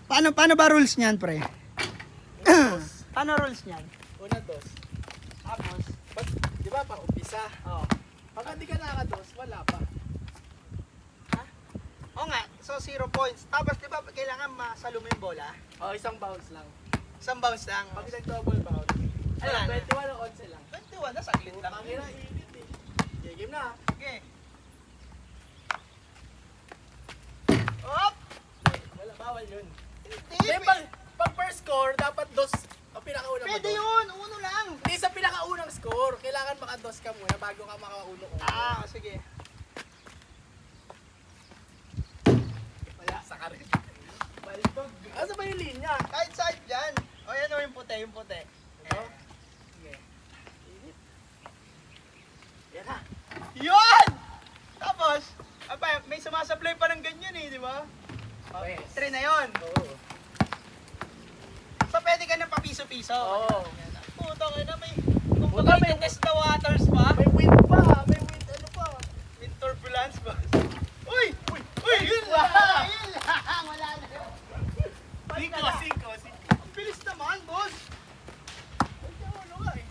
Paano ba rules niyan, pre? Paano rules niyan? Una, dos. Tapos, But, di ba, pang umpisa? oh. Pag hindi ka nakakados, wala pa. Oo nga, so 0 points. Tapos, di ba, kailangan masalo mo yung bola? O, isang bounce lang. Isang bounce lang. Pag nag-double bounce, Wala ayun, na. 21 o 11 lang. 21 na, saglit lang. Tangina, init eh. Okay, game na. Okay. Op! Wala, bawal yun. Hindi, Hindi, pag first score, dapat dos ang pinakaunang pwede mados. yun, uno lang. Hindi sa pinakaunang score, kailangan makados ka muna bago ka makauno. Sige. Wala, sa karin. Baltog. Asa ba yung linya? Kahit side dyan. O yan o, yung puti, yung puti. Ito? Sige. Init. Yan na. Yun! Tapos, may sumasablay pa ng ganyan eh, di ba? Okay. 3 na yun. Oo. So pwede ka ng papiso-piso. Oo. Puta ka na, kung Puta, may test the waters pa, May wind pa. May wind ano pa. in turbulence ba? Uy! Uy! Uy! Yun Wala. lang! Yun lang! Wala na yun. Cinco. Ang bilis naman, boss! Ano nga eh.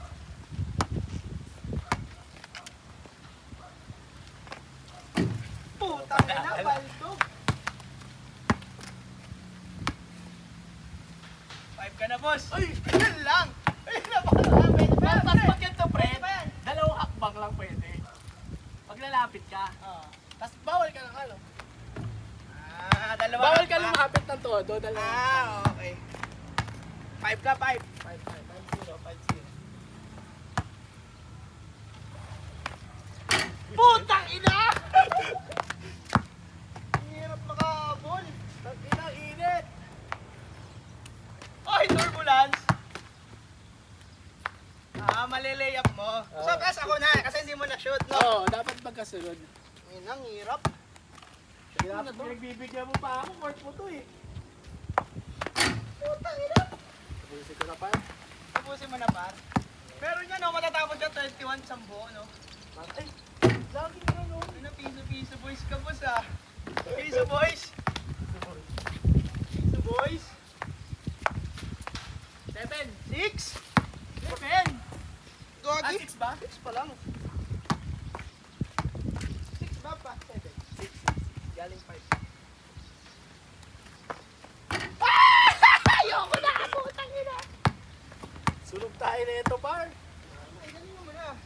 Putang ina, baldog! 5 ka na, boss! Ay! Yun lang! Ayun na, pwede pa yan, Tapos pag ganito, pre, Pwede pa yan. dalawang hakbang lang pwede. Pag lalapit ka, tapos bawal ka ng ano. Dalawa. Bawal ka lumapit ng todo, dalawa. Okay. 5 ka, 5. 5-0. Putang ina! Hirap makahabol. Ang init. Ay, turbulence! Malilay up mo. So, plus ako na, kasi hindi mo na-shoot, no? Oo, dapat magkasunod. Ayun ang hirap. Dapat pinagbibigyan mo pa ako, court mo to eh. Putang ina! Tapusin ko na pa. Tapusin mo na, par. Pero niya, no, matatapos dyan 21 sa buo, no? Ay, lagi na no. Ano, piso-piso boys ka, boss, ah. Piso boys. Piso boys. 7. 6. 7. Gogi. 6 ba? 6 pa lang. 6 ba pa? 7. 6. Galing 5. Ayoko na, putang ina! Sunog tayo na ito, par. Ay, galing mo na.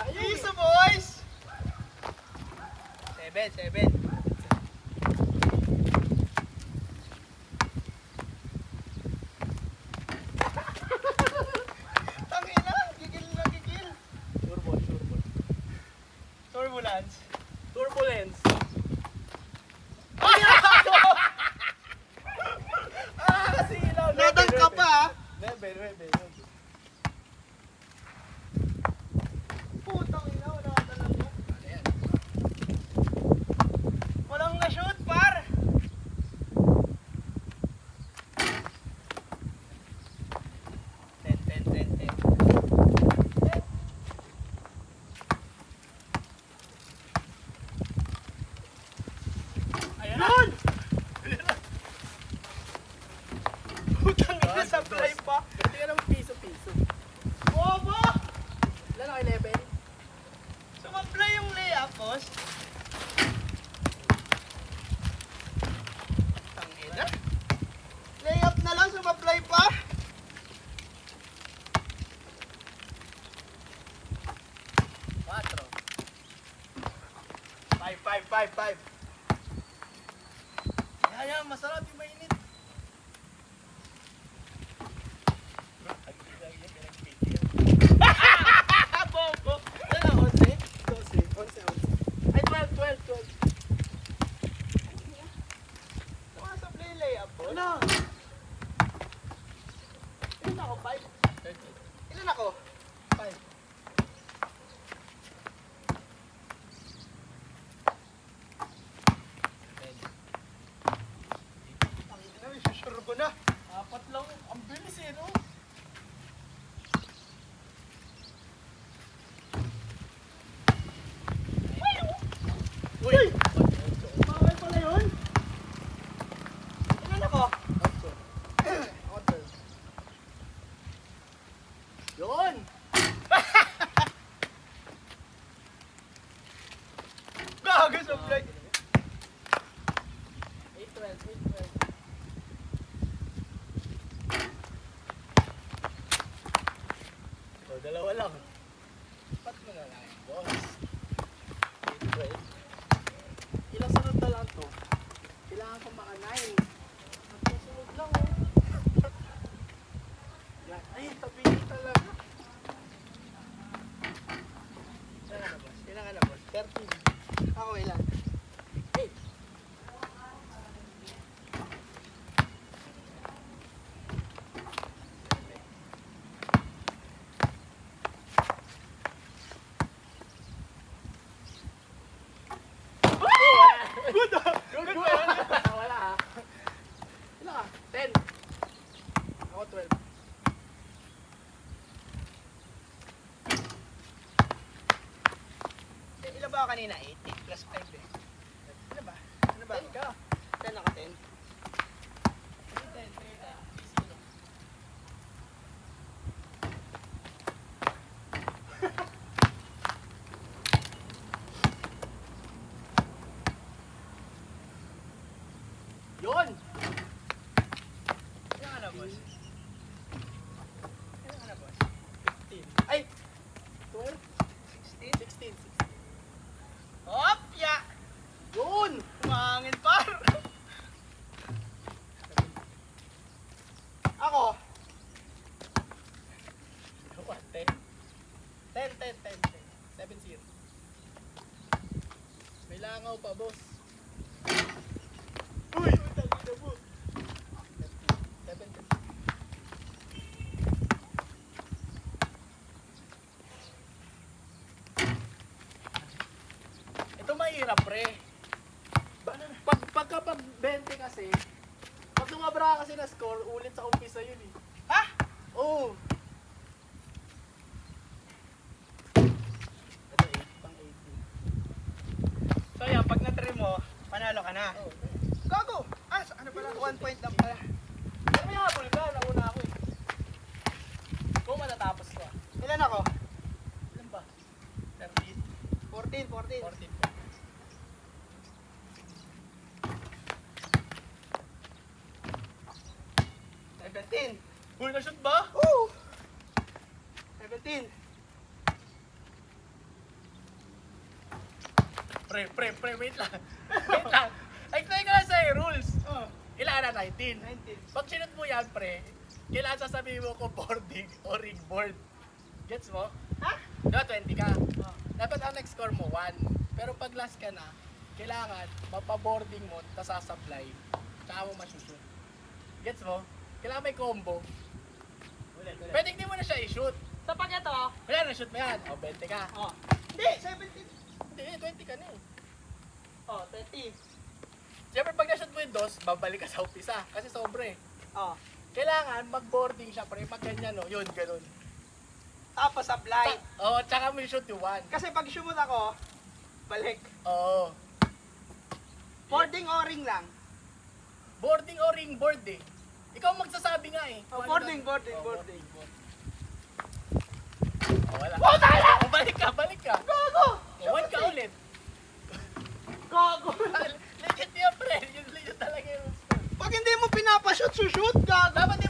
Ayaw Piso boys! 7. Tangina, gigil na gigil. Turbo. Turbulence. Turbulence. Kasi ilaw. Nadang ka pa, ah. 9. Putang ina, wala ka talaga. Walang na-shoot, par. Ten. Ayan na. Putang ina, supply pa. Hindi ka naman piso-piso. Bobo! Ilan ako 11? Sumablay yung layup, boss. Tangina. Layup na lang, sumablay pa. Quatro. 5. Ayan, masarap yung mainit. Bobo. Ano, 11? 12. Ay, 12. Sumasablay yung layup, boss. Ano? Ilan ako? 5? Ilan ako? 5. Tangina, may susure ko na. 4 lang. Ang bilis eh, no? Uy! Bawal pala yun. So, dalawa lang. Ba't mo na lang, boss? 8, 12. Ilang sunod na lang to? Kailangan ko maka-9. Sunod lang, oh. Yan. Ay, tabi talaga. Kailangan na, boss. 13. Ako ilan? 8. Good ah! Good, wala ha. Ilan ka? 10. Ako 12. Ilan ba ako kanina? 8 plus 5 eh. Ano ba? Ano ba? 10 ka. 10 ako 10. Yun! Kailangan na, boss. Kailangan na, boss. 15. Ay! 12? 16? 16. Hop! Ya! Yun! Kumangin par! Ako! What? 10? 10. 7-0. May langaw pa, boss. Uy! Utang ina mo! 17. Ito mahirap, pre. Pagka 20 kasi, pag sumabra kasi na score, ulit sa umpisa yun eh. Ha? Oo. Ito 8, pang 18. So yan, pag na-trim mo, panalo ka na. Oh, Gago! Ah, ano pala? 1 point lang pala. pero may habol ka, nauna ako eh. Kung matatapos ko ah. Ilan ako? Ilan ba? 13, 14. 14. 17. Uy, na-shoot ba? Woo! 17. Pre, wait lang. Wait lang. Explain ko lang sa'yo, rules. Oh, Kailangan na 19. 19. Pag sinut mo yan, pre, kailangan sasabihin mo ko boarding o ring board. Gets mo? Ha? Diba, 20 ka? Oh. Dapat ang next score mo, 1. Pero pag last ka na, kailangan mapaboarding mo, tapos sasablay, tsaka mo masushoot. Gets mo? Kailangan may combo. Ulit. Pwede hindi mo na siya i-shoot. Sa pag ito, Kaya na-shoot mo yan. O, 20 ka. oh. Hindi, 17. Hindi, 20 ka na eh. Oh, 30. Siyempre, pag na-shoot mo yung dos, babalik ka sa umpisa. Kasi sobre. Oh. Kailangan mag-boarding siya, pre. Pag ganyan, no? Yun, ganun. Tapos apply. Oo, tsaka mo i-shoot yung 1. Kasi pag sumot ako, balik. Oo. Boarding o ring lang. Boarding o ring board eh. Ikaw magsasabi nga eh. Oh, Kung ano boarding, ba- boarding, Oh, boarding. Oh, wala. Oh, tala! Oh, balik ka. Gago! Oh, 1 ka ulit. Gago! Legit yun, pre. Yun talaga yung score. Pag hindi mo pinapashoot, sushoot, gago! Dapat di